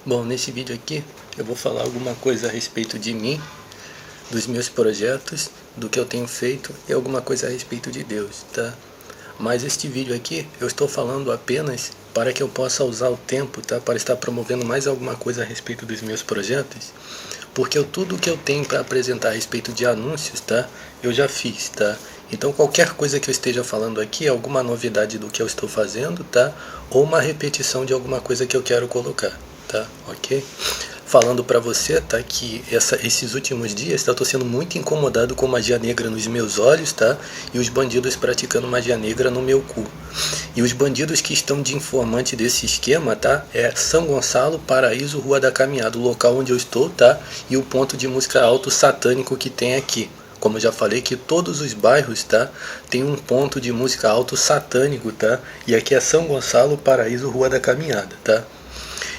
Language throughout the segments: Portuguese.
Bom, nesse vídeo aqui eu vou falar alguma coisa a respeito de mim, dos meus projetos, do que eu tenho feito e alguma coisa a respeito de Deus, tá? Mas este vídeo aqui eu estou falando apenas para que eu possa usar o tempo, tá? Para estar promovendo mais alguma coisa a respeito dos meus projetos, porque tudo que eu tenho para apresentar a respeito de anúncios, tá? Eu já fiz, tá? Então qualquer coisa que eu esteja falando aqui é alguma novidade do que eu estou fazendo, tá? Ou uma repetição de alguma coisa que eu quero colocar, tá? Ok? Falando para você, tá, que esses últimos dias, tá, eu tô sendo muito incomodado com magia negra nos meus olhos, tá, e os bandidos praticando magia negra no meu cu. E os bandidos que estão de informante desse esquema, tá, é São Gonçalo, Paraíso, Rua da Caminhada, o local onde eu estou, tá, e o ponto de música alto satânico que tem aqui. Como eu já falei, que todos os bairros, tá, tem um ponto de música alto satânico, tá, e aqui é São Gonçalo, Paraíso, Rua da Caminhada, tá.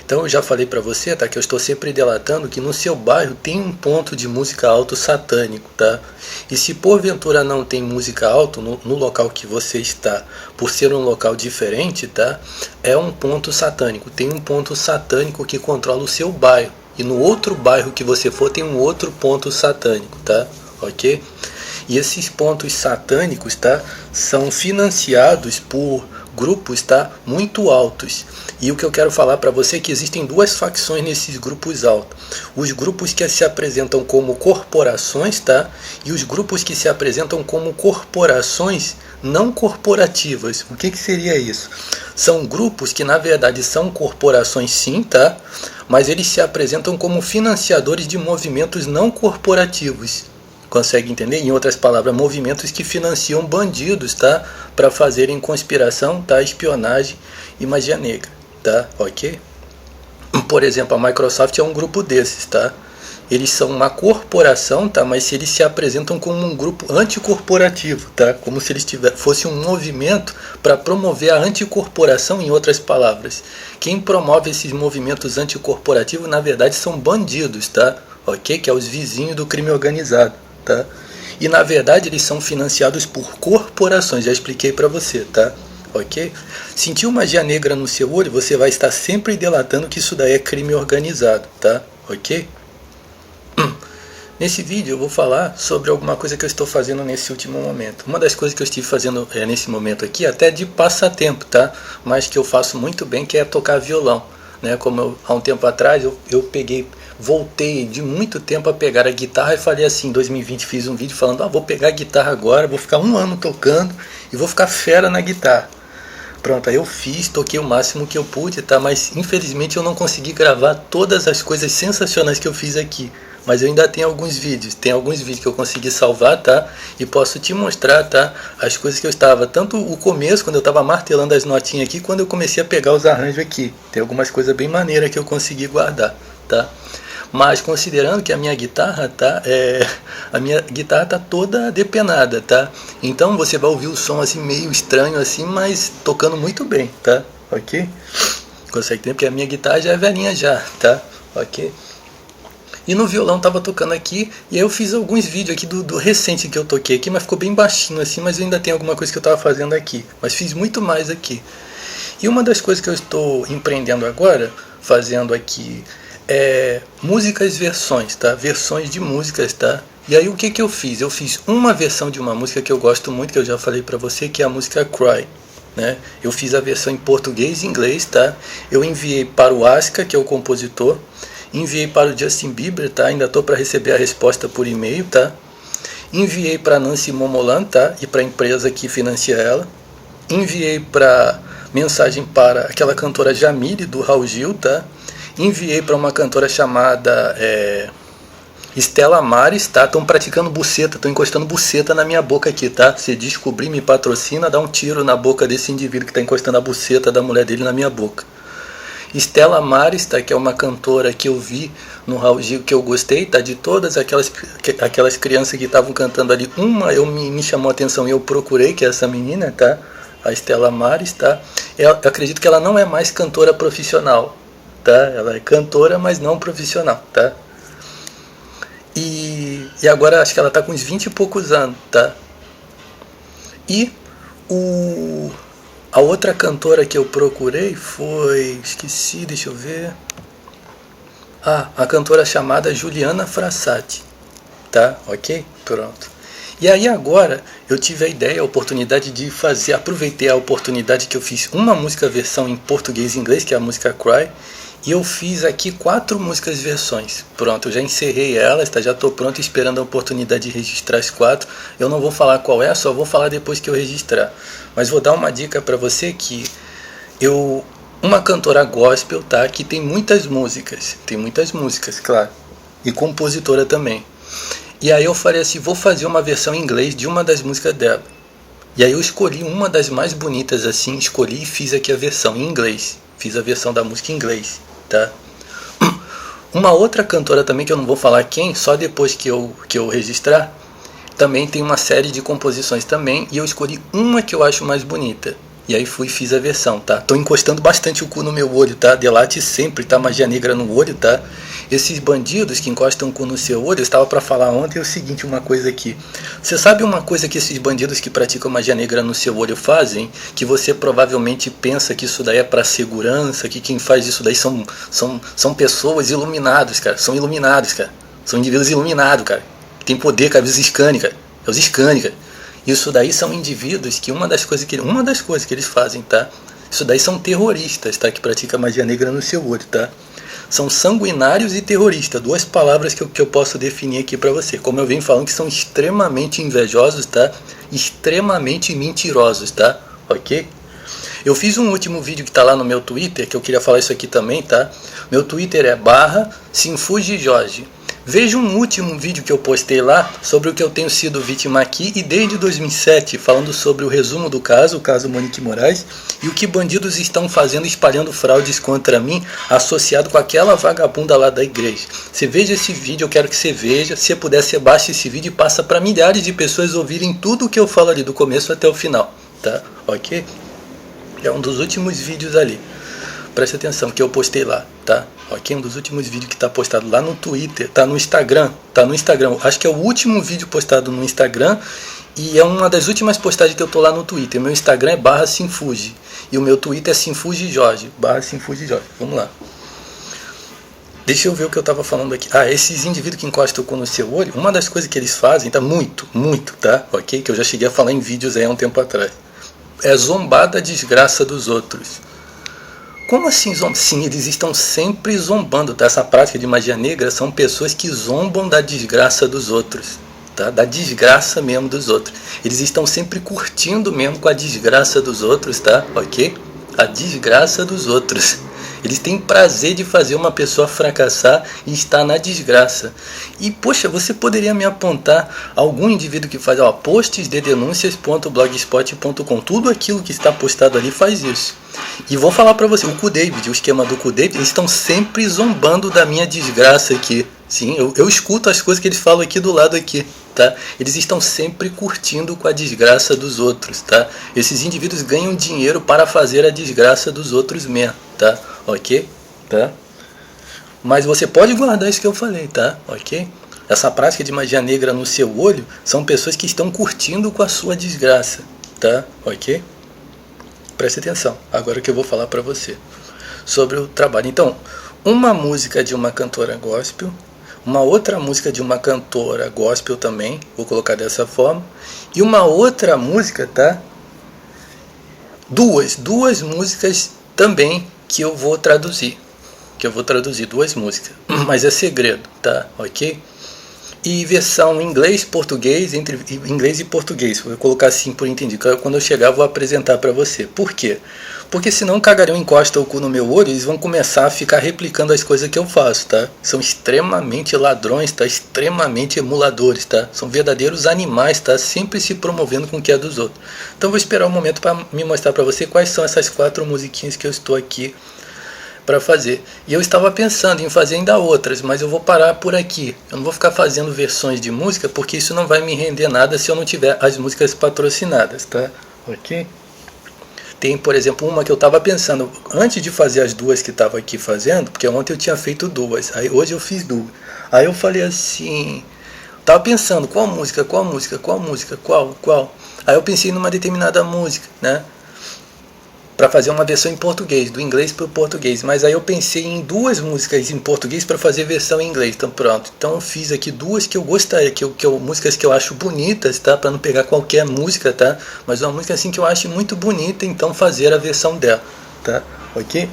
Então eu já falei para você, tá, que eu estou sempre delatando que no seu bairro tem um ponto de música alto satânico, tá? E se porventura não tem música alto no local que você está, por ser um local diferente, tá? É um ponto satânico. Tem um ponto satânico que controla o seu bairro. E no outro bairro que você for tem um outro ponto satânico, tá? Ok? E esses pontos satânicos, tá, são financiados por grupos, tá, muito altos. E o que eu quero falar para você é que existem duas facções nesses grupos altos. Os grupos que se apresentam como corporações, tá, e os grupos que se apresentam como corporações não corporativas. O que seria isso? São grupos que na verdade são corporações sim, tá, mas eles se apresentam como financiadores de movimentos não corporativos. Consegue entender? Em outras palavras, movimentos que financiam bandidos, tá? Para fazerem conspiração, tá? Espionagem e magia negra, tá? Ok? Por exemplo, a Microsoft é um grupo desses, tá? Eles são uma corporação, tá? Mas eles se apresentam como um grupo anticorporativo, tá? Como se eles fossem um movimento para promover a anticorporação, em outras palavras. Quem promove esses movimentos anticorporativos, na verdade, são bandidos, tá? Ok? Que é os vizinhos do crime organizado. Tá? E na verdade eles são financiados por corporações, já expliquei para você, tá? Ok? Sentiu magia negra no seu olho, você vai estar sempre delatando que isso daí é crime organizado, tá? Ok? Nesse vídeo eu vou falar sobre alguma coisa que eu estou fazendo nesse último momento. Uma das coisas que eu estive fazendo nesse momento aqui, até de passatempo, tá? Mas que eu faço muito bem, que é tocar violão, né? Como há um tempo atrás voltei de muito tempo a pegar a guitarra e falei assim, em 2020 fiz um vídeo falando, vou pegar a guitarra agora, vou ficar um ano tocando e vou ficar fera na guitarra. Pronto, aí eu toquei o máximo que eu pude, tá? Mas infelizmente eu não consegui gravar todas as coisas sensacionais que eu fiz aqui. Mas eu ainda tenho alguns vídeos, que eu consegui salvar, tá? E posso te mostrar, tá? As coisas que eu estava, tanto o começo, quando eu estava martelando as notinhas aqui, quando eu comecei a pegar os arranjos aqui. Tem algumas coisas bem maneiras que eu consegui guardar, tá? Mas considerando que a minha guitarra tá toda depenada, tá? Então você vai ouvir o som assim meio estranho assim, mas tocando muito bem, tá? Ok? Consegue entender? Porque a minha guitarra já é velhinha já, tá? Ok? E no violão tava tocando aqui, e aí eu fiz alguns vídeos aqui do recente que eu toquei aqui, mas ficou bem baixinho assim, mas ainda tem alguma coisa que eu tava fazendo aqui. Mas fiz muito mais aqui. E uma das coisas que eu estou empreendendo agora, fazendo aqui, músicas versões, tá? Versões de músicas, tá? E aí o que eu fiz? Eu fiz uma versão de uma música que eu gosto muito, que eu já falei pra você, que é a música Cry, né? Eu fiz a versão em português e inglês, tá? Eu enviei para o Aska, que é o compositor, enviei para o Justin Bieber, tá? Ainda tô para receber a resposta por e-mail, tá? Enviei para Nancy Momolan, tá? E para a empresa que financia ela. Enviei mensagem para aquela cantora Jamile, do Raul Gil, tá? Enviei para uma cantora chamada Estela Maris, tá? Estão praticando buceta, estão encostando buceta na minha boca aqui, tá? Se descobrir, me patrocina, dá um tiro na boca desse indivíduo que está encostando a buceta da mulher dele na minha boca. Estela Maris, tá? Que é uma cantora que eu vi no Raul Gil, que eu gostei, tá? De todas aquelas crianças que estavam cantando ali, me chamou a atenção e eu procurei, que é essa menina, tá? A Estela Maris, tá? Eu acredito que ela não é mais cantora profissional, tá? Ela é cantora, mas não profissional, tá? E agora acho que ela tá com uns 20 e poucos anos, tá? E a outra cantora que eu procurei foi... Esqueci, deixa eu ver... A cantora chamada Juliana Frassati, tá? Ok? Pronto. E aí agora eu tive a ideia, a oportunidade de fazer, aproveitei a oportunidade que eu fiz uma música versão em português e inglês, que é a música Cry, e eu fiz aqui 4 músicas versões. Pronto, eu já encerrei elas, tá? Já estou pronto esperando a oportunidade de registrar as 4. Eu não vou falar qual é, só vou falar depois que eu registrar. Mas vou dar uma dica para você que uma cantora gospel, tá? Que tem muitas músicas, claro, e compositora também. E aí eu falei assim, vou fazer uma versão em inglês de uma das músicas dela. E aí eu escolhi uma das mais bonitas assim, escolhi e fiz aqui a versão em inglês. Fiz a versão da música em inglês, tá? Uma outra cantora também, que eu não vou falar quem, só depois que eu registrar, também tem uma série de composições também, e eu escolhi uma que eu acho mais bonita. E aí fiz a versão, tá? Tô encostando bastante o cu no meu olho, tá? Delate sempre, tá? Magia negra no olho, tá? Esses bandidos que encostam o cu no seu olho, eu estava para falar ontem o seguinte, uma coisa aqui. Você sabe uma coisa que esses bandidos que praticam magia negra no seu olho fazem? Que você provavelmente pensa que isso daí é para segurança, que quem faz isso daí são pessoas iluminadas, cara. São iluminados, cara. São indivíduos iluminados, cara. Que tem poder, cara. Os Scani, cara. É os Scani, cara. Isso daí são indivíduos que uma das coisas que eles fazem, tá? Isso daí são terroristas, tá? Que praticam magia negra no seu olho, tá? São sanguinários e terroristas, 2 palavras que eu posso definir aqui pra você. Como eu venho falando, que são extremamente invejosos, tá? Extremamente mentirosos, tá? Ok? Eu fiz um último vídeo que tá lá no meu Twitter, que eu queria falar isso aqui também, tá? Meu Twitter é /SinfujiJorge. Veja um último vídeo que eu postei lá sobre o que eu tenho sido vítima aqui e desde 2007, falando sobre o resumo do caso, o caso Monique Moraes, e o que bandidos estão fazendo espalhando fraudes contra mim, associado com aquela vagabunda lá da igreja. Você veja esse vídeo, eu quero que você veja. Se puder, você baixa esse vídeo e passa para milhares de pessoas ouvirem tudo o que eu falo ali do começo até o final, tá? Ok? É um dos últimos vídeos ali. Preste atenção, que eu postei lá, tá? Ok, um dos últimos vídeos que está postado lá no Twitter, tá no Instagram, acho que é o último vídeo postado no Instagram e é uma das últimas postagens que eu tô lá no Twitter. Meu Instagram é /Sinfuji e o meu Twitter é SinfujiJorge, /SinfujiJorge. Vamos lá. Deixa eu ver o que eu tava falando aqui. Esses indivíduos que encostam o cu no seu olho, uma das coisas que eles fazem, tá? Muito, tá? Ok? Que eu já cheguei a falar em vídeos aí há um tempo atrás. É zombar da desgraça dos outros. Como assim zombam? Sim, eles estão sempre zombando, tá? Essa prática de magia negra são pessoas que zombam da desgraça dos outros, tá? Da desgraça mesmo dos outros. Eles estão sempre curtindo mesmo com a desgraça dos outros, tá? Ok? A desgraça dos outros. Eles têm prazer de fazer uma pessoa fracassar e estar na desgraça. E, poxa, você poderia me apontar algum indivíduo que faz, posts de denúncias.blogspot.com. Tudo aquilo que está postado ali faz isso. E vou falar pra você, o esquema do Cu David, eles estão sempre zombando da minha desgraça aqui. Sim, eu escuto as coisas que eles falam aqui do lado aqui, tá? Eles estão sempre curtindo com a desgraça dos outros, tá? Esses indivíduos ganham dinheiro para fazer a desgraça dos outros mesmo, tá? Ok? Tá? Mas você pode guardar isso que eu falei, tá? Ok? Essa prática de magia negra no seu olho são pessoas que estão curtindo com a sua desgraça, tá? Ok? Preste atenção, agora que eu vou falar pra você sobre o trabalho. Então, uma música de uma cantora gospel, uma outra música de uma cantora gospel também, vou colocar dessa forma, e uma outra música, tá? Duas músicas também que eu vou traduzir. 2 músicas, mas é segredo, tá? Ok? E versão inglês, português, entre inglês e português, vou colocar assim por entendido. Quando eu chegar, eu vou apresentar para você. Por quê? Porque senão o cagalhão encosta o cu no meu olho, eles vão começar a ficar replicando as coisas que eu faço, tá? São extremamente ladrões, tá? Extremamente emuladores, tá? São verdadeiros animais, tá? Sempre se promovendo com o que é dos outros. Então eu vou esperar um momento para me mostrar para você quais são essas 4 musiquinhas que eu estou aqui para fazer. E eu estava pensando em fazer ainda outras, mas eu vou parar por aqui. Eu não vou ficar fazendo versões de música, porque isso não vai me render nada se eu não tiver as músicas patrocinadas, tá? Ok? Tem, por exemplo, uma que eu estava pensando, antes de fazer as 2 que estava aqui fazendo, porque ontem eu tinha feito 2, aí hoje eu fiz 2. Aí eu falei assim, estava pensando, qual música? Aí eu pensei numa determinada música, né? para fazer uma versão em português, do inglês para o português. Mas aí eu pensei em 2 músicas em português para fazer versão em inglês. Então pronto. Então eu fiz aqui 2 que eu gostaria, músicas que eu acho bonitas, tá? Para não pegar qualquer música, tá? Mas uma música assim que eu acho muito bonita, então fazer a versão dela, tá? Ok?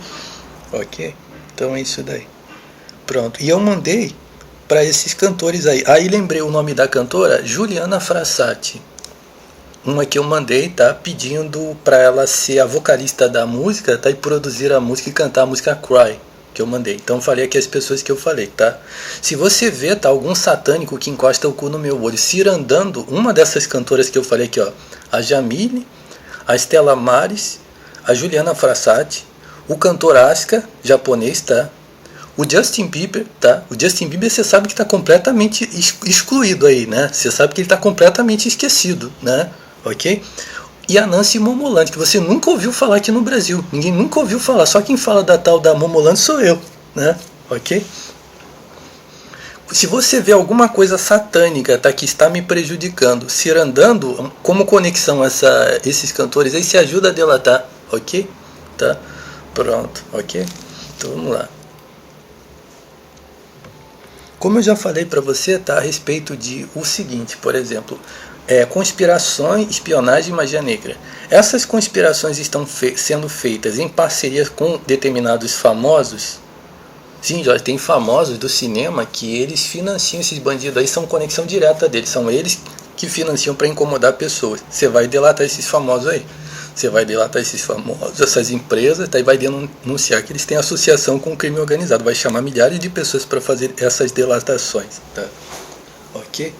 Ok? Então é isso daí. Pronto. E eu mandei para esses cantores aí. Aí lembrei o nome da cantora, Juliana Frassati. Uma que eu mandei, tá? Pedindo para ela ser a vocalista da música, tá? E produzir a música e cantar a música Cry, que eu mandei. Então falei aqui as pessoas que eu falei, tá? Se você vê, tá? Algum satânico que encosta o cu no meu olho, cirandando uma dessas cantoras que eu falei aqui, ó. A Jamile, a Stella Maris, a Juliana Frassati, o cantor Asuka, japonês, tá? O Justin Bieber, tá? O Justin Bieber você sabe que está completamente excluído aí, né? Você sabe que ele está completamente esquecido, né? Ok? E a Nancy Momoland, que você nunca ouviu falar aqui no Brasil. Ninguém nunca ouviu falar. Só quem fala da tal da Momoland sou eu, né? Ok? Se você vê alguma coisa satânica, tá, que está me prejudicando, cirandando, como conexão esses cantores, aí se ajuda a delatar, ok? Tá? Pronto, ok? Então vamos lá. Como eu já falei para você, tá, a respeito de o seguinte, por exemplo, conspirações, espionagem e magia negra. Essas conspirações estão sendo feitas em parceria com determinados famosos. Sim, Jorge, tem famosos do cinema que eles financiam esses bandidos aí, são conexão direta deles, são eles que financiam para incomodar pessoas. Você vai delatar esses famosos aí. Você vai delatar esses famosos, essas empresas, tá, e vai denunciar que eles têm associação com o crime organizado. Vai chamar milhares de pessoas para fazer essas delatações. Tá? Ok?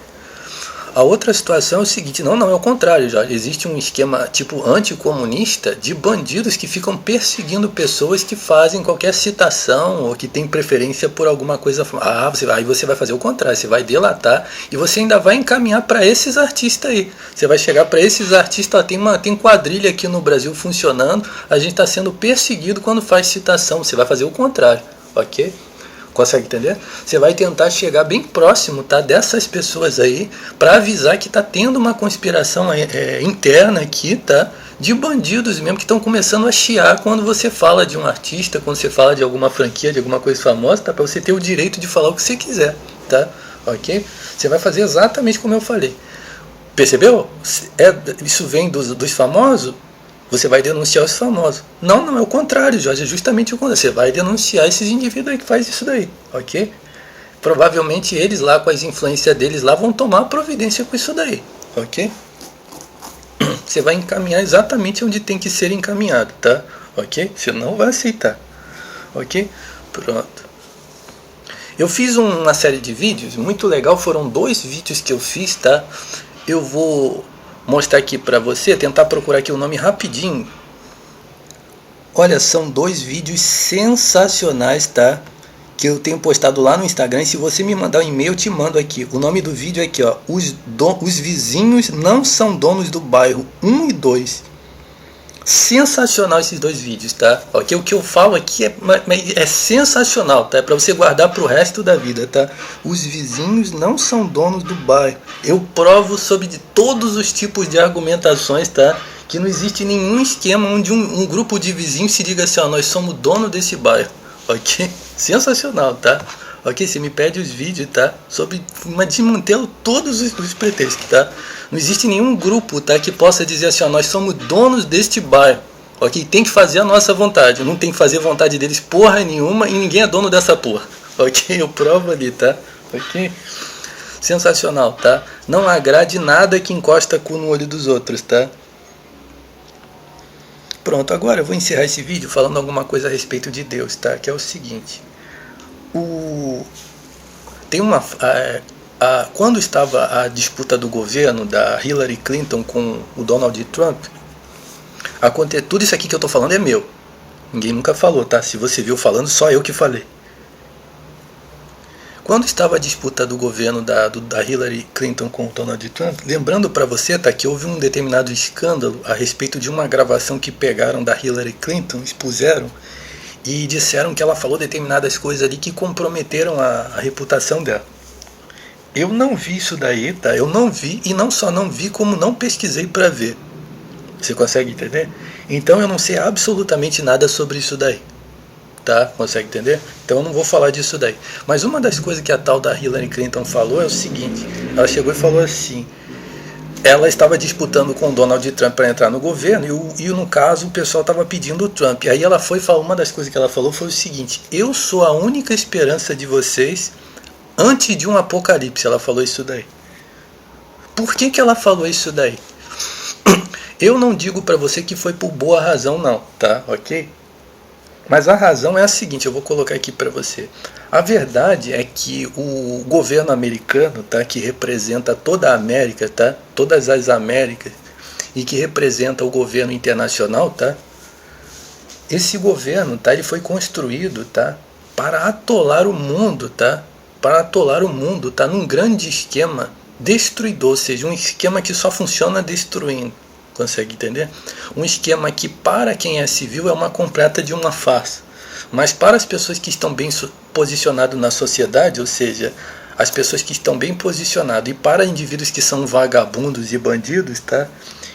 A outra situação é o seguinte, não, é o contrário, já existe um esquema tipo anticomunista de bandidos que ficam perseguindo pessoas que fazem qualquer citação ou que tem preferência por alguma coisa. Aí você vai fazer o contrário, você vai delatar e você ainda vai encaminhar para esses artistas aí. Você vai chegar para esses artistas, tem quadrilha aqui no Brasil funcionando, a gente está sendo perseguido quando faz citação, você vai fazer o contrário, ok? Consegue entender? Você vai tentar chegar bem próximo, tá, dessas pessoas aí para avisar que está tendo uma conspiração interna aqui, tá, de bandidos mesmo que estão começando a chiar quando você fala de um artista, quando você fala de alguma franquia, de alguma coisa famosa, tá, para você ter o direito de falar o que você quiser, tá, ok? Você vai fazer exatamente como eu falei. Percebeu? Isso vem dos famosos. Você vai denunciar os famosos. Não, é o contrário, Jorge, é justamente o contrário. Você vai denunciar esses indivíduos aí que faz isso daí, ok? Provavelmente eles lá, com as influências deles lá, vão tomar providência com isso daí, ok? Você vai encaminhar exatamente onde tem que ser encaminhado, tá? Ok? Você não vai aceitar, ok? Pronto. Eu fiz uma série de vídeos, muito legal, foram 2 vídeos que eu fiz, tá? Eu vou mostrar aqui para você, tentar procurar aqui o nome rapidinho. Olha, são 2 vídeos sensacionais, tá? Que eu tenho postado lá no Instagram. E se você me mandar um e-mail, eu te mando aqui. O nome do vídeo é aqui, ó. Os vizinhos não são donos do bairro 1 e 2. Sensacional esses 2 vídeos, tá? Ok? O que eu falo aqui é sensacional, tá? É para você guardar para o resto da vida, tá? Os vizinhos não são donos do bairro. Eu provo sobre todos os tipos de argumentações, tá? Que não existe nenhum esquema onde um grupo de vizinhos se diga assim, ó, nós somos dono desse bairro, ok? Sensacional, tá? Ok, você me pede os vídeos, tá? Sobre desmantelo todos os pretextos, tá? Não existe nenhum grupo, tá, que possa dizer assim, ó, nós somos donos deste bairro, ok? Tem que fazer a nossa vontade, não tem que fazer a vontade deles porra nenhuma e ninguém é dono dessa porra, ok? Eu provo ali, tá? Ok? Sensacional, tá? Não agrade nada que encosta cu no olho dos outros, tá? Pronto, agora eu vou encerrar esse vídeo falando alguma coisa a respeito de Deus, tá? Que é o seguinte. Tem uma... quando estava a disputa do governo da Hillary Clinton com o Donald Trump, tudo isso aqui que eu estou falando é meu. Ninguém nunca falou, tá? Se você viu falando, só eu que falei. Quando estava a disputa do governo da Hillary Clinton com o Donald Trump, lembrando para você, tá, que houve um determinado escândalo a respeito de uma gravação que pegaram da Hillary Clinton, expuseram, e disseram que ela falou determinadas coisas ali que comprometeram a reputação dela. Eu não vi isso daí, tá? Eu não vi, e não só não vi, como não pesquisei para ver. Você consegue entender? Então eu não sei absolutamente nada sobre isso daí. Tá? Consegue entender? Então eu não vou falar disso daí. Mas uma das coisas que a tal da Hillary Clinton falou é o seguinte: ela chegou e falou assim, ela estava disputando com o Donald Trump para entrar no governo e no caso o pessoal estava pedindo o Trump. Aí ela foi falar, uma das coisas que ela falou foi o seguinte: eu sou a única esperança de vocês antes de um apocalipse. Ela falou isso daí. Por que ela falou isso daí? Eu não digo para você que foi por boa razão não, tá? Ok? Mas a razão é a seguinte, eu vou colocar aqui para você. A verdade é que o governo americano, tá, que representa toda a América, tá, todas as Américas, e que representa o governo internacional, tá, esse governo, tá, ele foi construído, tá, para atolar o mundo, tá, num grande esquema destruidor, ou seja, um esquema que só funciona destruindo. Consegue entender? Um esquema que para quem é civil é uma completa de uma farsa. Mas para as pessoas que estão bem posicionadas na sociedade, ou seja, as pessoas que estão bem posicionadas, e para indivíduos que são vagabundos e bandidos, tá?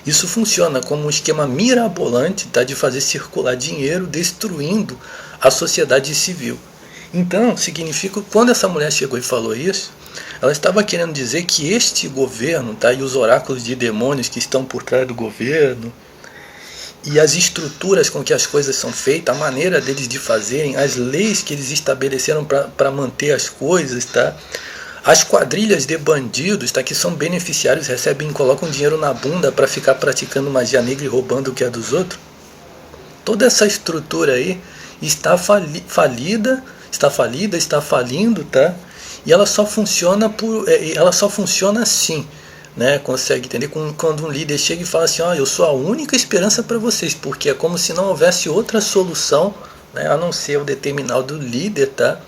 Isso funciona como um esquema mirabolante, tá? De fazer circular dinheiro destruindo a sociedade civil. Então, significa que quando essa mulher chegou e falou isso, ela estava querendo dizer que este governo, tá, e os oráculos de demônios que estão por trás do governo, e as estruturas com que as coisas são feitas, a maneira deles de fazerem, as leis que eles estabeleceram para manter as coisas, tá, as quadrilhas de bandidos, tá, que são beneficiários, recebem, colocam dinheiro na bunda para ficar praticando magia negra e roubando o que é dos outros. Toda essa estrutura aí está falida, está falindo, tá? E ela só funciona assim, né? Consegue entender? Quando um líder chega e fala assim, eu sou a única esperança para vocês, porque é como se não houvesse outra solução, né? A não ser o determinado líder, tá?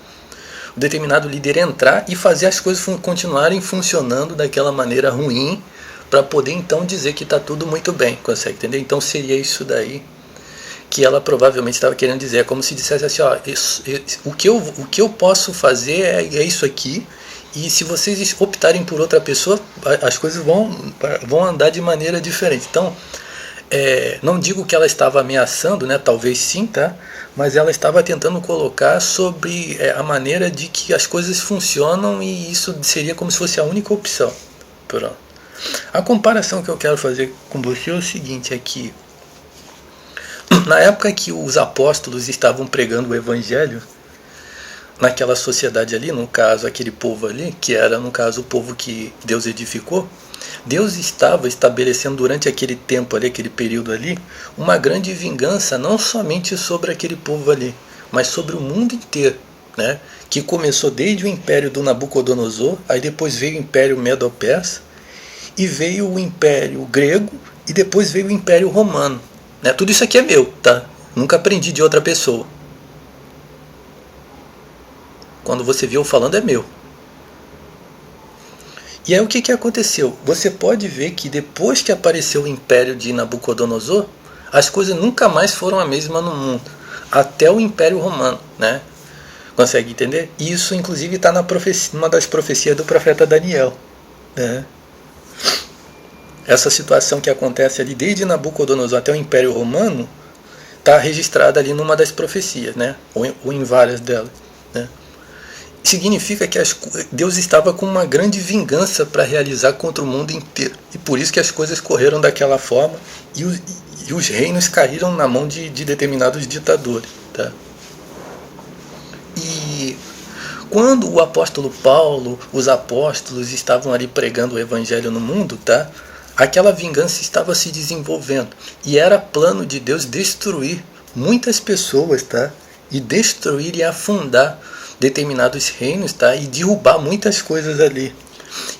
O determinado líder entrar e fazer as coisas continuarem funcionando daquela maneira ruim, para poder então dizer que está tudo muito bem, consegue entender? Então seria isso daí que ela provavelmente estava querendo dizer. É como se dissesse assim, o que eu posso fazer é isso aqui, e se vocês optarem por outra pessoa, as coisas vão andar de maneira diferente. Então, não digo que ela estava ameaçando, né? Talvez sim, tá? Mas ela estava tentando colocar sobre a maneira de que as coisas funcionam, e isso seria como se fosse a única opção. Pronto. A comparação que eu quero fazer com você é o seguinte, é que na época que os apóstolos estavam pregando o evangelho, naquela sociedade ali, no caso aquele povo ali, que era no caso o povo que Deus edificou, Deus estava estabelecendo durante aquele tempo ali, aquele período ali, uma grande vingança, não somente sobre aquele povo ali, mas sobre o mundo inteiro, né? Que começou desde o império do Nabucodonosor, aí depois veio o império Medo-Persa, e veio o império grego, e depois veio o império romano. Né? Tudo isso aqui é meu, tá? Nunca aprendi de outra pessoa. Quando você viu eu falando, é meu. E aí o que aconteceu? Você pode ver que depois que apareceu o império de Nabucodonosor, as coisas nunca mais foram a mesma no mundo. Até o império romano, né? Consegue entender? E isso inclusive está numa das profecias do profeta Daniel, né? Essa situação que acontece ali desde Nabucodonosor até o Império Romano está registrada ali numa das profecias, né? Ou em várias delas, né? Significa que Deus estava com uma grande vingança para realizar contra o mundo inteiro, e por isso que as coisas correram daquela forma, e os reinos caíram na mão de determinados ditadores, tá? E quando o apóstolo Paulo, os apóstolos estavam ali pregando o evangelho no mundo, tá? Aquela vingança estava se desenvolvendo, e era plano de Deus destruir muitas pessoas, tá? E destruir e afundar determinados reinos, tá? E derrubar muitas coisas ali.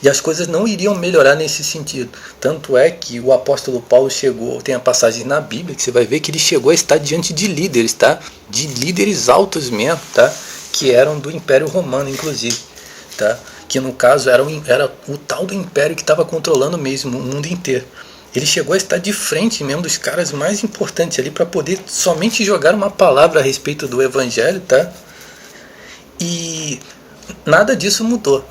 E as coisas não iriam melhorar nesse sentido. Tanto é que o apóstolo Paulo chegou, tem a passagem na Bíblia que você vai ver que ele chegou a estar diante de líderes, tá? De líderes altos mesmo, tá? Que eram do Império Romano, inclusive, tá? Que no caso era o tal do império que estava controlando mesmo o mundo inteiro. Ele chegou a estar de frente mesmo dos caras mais importantes ali para poder somente jogar uma palavra a respeito do evangelho, tá? E nada disso mudou,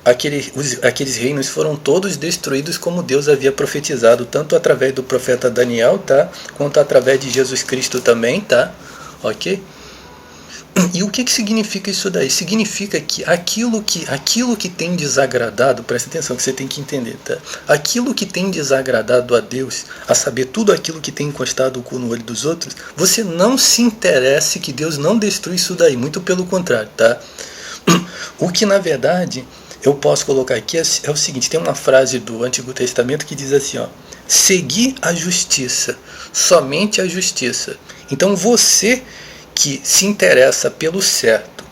aqueles reinos foram todos destruídos como Deus havia profetizado, tanto através do profeta Daniel, tá? Quanto através de Jesus Cristo também, tá? Ok? E o que significa isso daí? Significa que aquilo que tem desagradado, presta atenção que você tem que entender, tá? Aquilo que tem desagradado a Deus, a saber, tudo aquilo que tem encostado o cu no olho dos outros, você não se interesse que Deus não destrua isso daí, muito pelo contrário, tá? O que na verdade eu posso colocar aqui é o seguinte, tem uma frase do Antigo Testamento que diz assim, ó: seguir a justiça, somente a justiça. Então você que se interessa pelo certo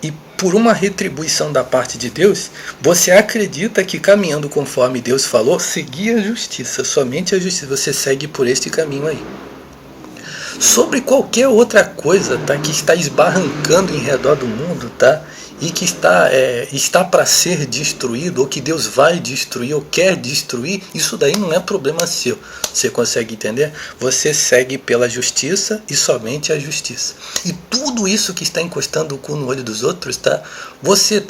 e por uma retribuição da parte de Deus, você acredita que caminhando conforme Deus falou, seguir a justiça, somente a justiça, você segue por este caminho aí. Sobre qualquer outra coisa, tá, que está esbarrancando em redor do mundo, tá, e que está para ser destruído, ou que Deus vai destruir, ou quer destruir, isso daí não é problema seu. Você consegue entender? Você segue pela justiça e somente a justiça. E tudo isso que está encostando o cu no olho dos outros, tá? Você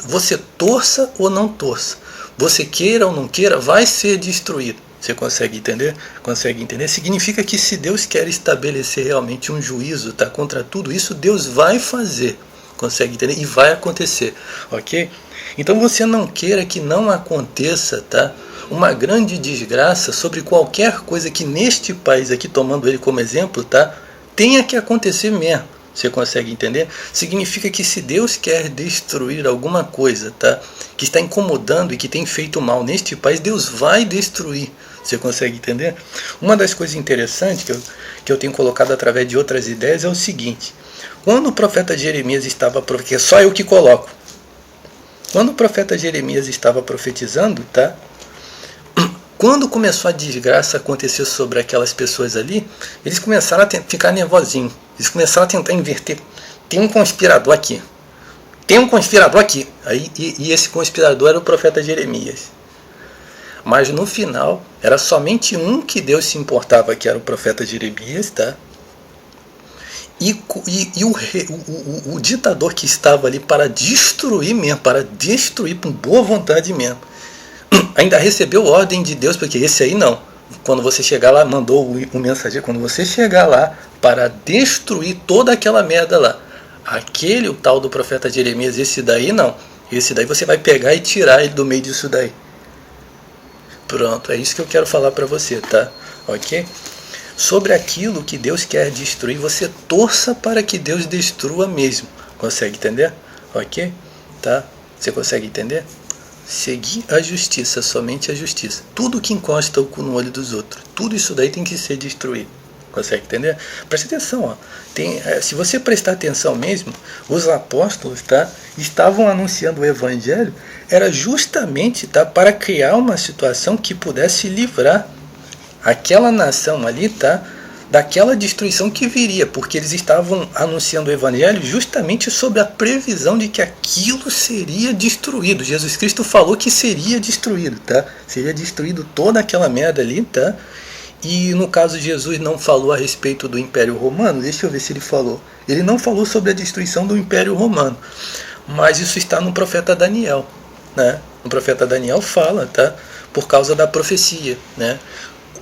torça ou não torça, você queira ou não queira, vai ser destruído. Você consegue entender? Consegue entender? Significa que se Deus quer estabelecer realmente um juízo, tá, contra tudo isso, Deus vai fazer. Consegue entender? E vai acontecer, ok? Então você não queira que não aconteça, tá, uma grande desgraça sobre qualquer coisa que neste país aqui, tomando ele como exemplo, tá, tenha que acontecer mesmo. Você consegue entender? Significa que se Deus quer destruir alguma coisa, tá, que está incomodando e que tem feito mal neste país, Deus vai destruir. Você consegue entender? Uma das coisas interessantes que eu tenho colocado através de outras ideias é o seguinte: quando o profeta Jeremias estava profetizando, só eu que coloco. Quando o profeta Jeremias estava profetizando, tá? Quando começou a desgraça acontecer sobre aquelas pessoas ali, eles começaram a ficar nervosinhos. Eles começaram a tentar inverter. Tem um conspirador aqui. Tem um conspirador aqui. E esse conspirador era o profeta Jeremias. Mas no final, era somente um que Deus se importava, que era o profeta Jeremias, tá? E o ditador que estava ali para destruir mesmo, com boa vontade mesmo, ainda recebeu ordem de Deus, porque esse aí não. Quando você chegar lá, mandou o mensageiro, quando você chegar lá para destruir toda aquela merda lá, o tal do profeta Jeremias, esse daí não. Esse daí você vai pegar e tirar ele do meio disso daí. Pronto, é isso que eu quero falar para você, tá? Ok? Sobre aquilo que Deus quer destruir, você torça para que Deus destrua mesmo. Consegue entender? Ok? Tá? Você consegue entender? Seguir a justiça, somente a justiça. Tudo que encosta o cu no olho dos outros, tudo isso daí tem que ser destruído. Consegue entender? Preste atenção, ó. Se você prestar atenção mesmo, os apóstolos, tá, estavam anunciando o evangelho, era justamente, tá, para criar uma situação que pudesse livrar aquela nação ali, tá, daquela destruição que viria, porque eles estavam anunciando o evangelho justamente sobre a previsão de que aquilo seria destruído. Jesus Cristo falou que seria destruído, tá? Seria destruído toda aquela merda ali, tá? E no caso Jesus não falou a respeito do Império Romano, deixa eu ver se ele falou. Ele não falou sobre a destruição do Império Romano, mas isso está no profeta Daniel, né? O profeta Daniel fala, tá? Por causa da profecia, né?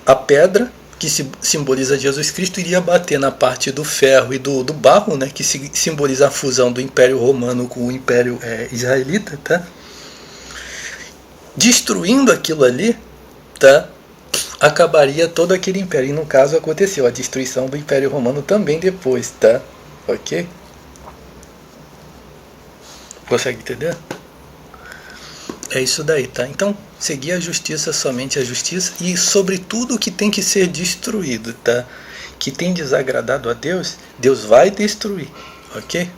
A pedra que simboliza Jesus Cristo iria bater na parte do ferro e do barro, né? Que simboliza a fusão do Império Romano com o Império Israelita, tá? Destruindo aquilo ali, tá? Acabaria todo aquele império. E no caso aconteceu a destruição do Império Romano também depois, tá? Ok? Consegue entender? É isso daí, tá? Então, seguir a justiça, somente a justiça, e sobre tudo que tem que ser destruído, tá? Que tem desagradado a Deus, Deus vai destruir, ok?